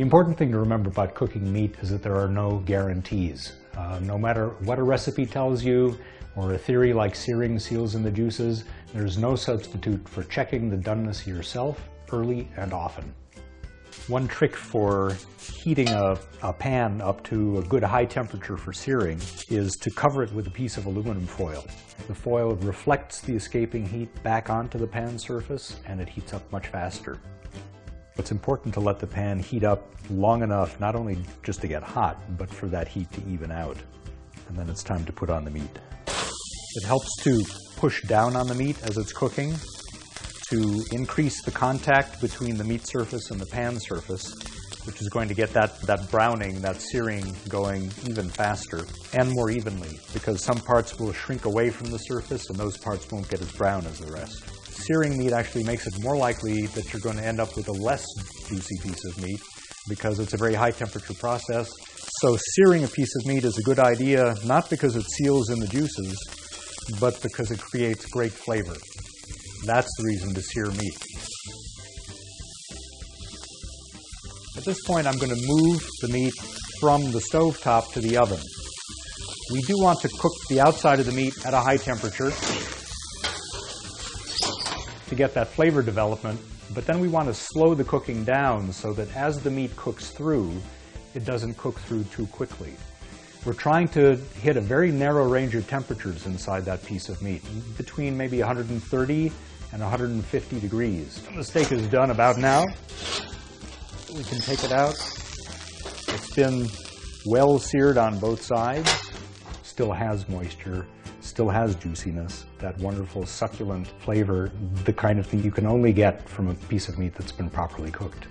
important thing to remember about cooking meat is that there are no guarantees. No matter what a recipe tells you, or a theory like searing seals in the juices, there's no substitute for checking the doneness yourself early and often. One trick for heating a pan up to a good high temperature for searing is to cover it with a piece of aluminum foil. The foil reflects the escaping heat back onto the pan surface, and it heats up much faster. It's important to let the pan heat up long enough, not only just to get hot, but for that heat to even out. And then it's time to put on the meat. It helps to push down on the meat as it's cooking to increase the contact between the meat surface and the pan surface, which is going to get that browning, that searing going even faster and more evenly, because some parts will shrink away from the surface and those parts won't get as brown as the rest. Searing meat actually makes it more likely that you're going to end up with a less juicy piece of meat because it's a very high temperature process. So searing a piece of meat is a good idea, not because it seals in the juices, but because it creates great flavor. That's the reason to sear meat. At this point, I'm going to move the meat from the stovetop to the oven. We do want to cook the outside of the meat at a high temperature to get that flavor development, but then we want to slow the cooking down so that as the meat cooks through, it doesn't cook through too quickly. We're trying to hit a very narrow range of temperatures inside that piece of meat, between maybe 130 and 150 degrees. The steak is done about now. We can take it out. It's been well seared on both sides. Still has moisture, still has juiciness, that wonderful succulent flavor, the kind of thing you can only get from a piece of meat that's been properly cooked.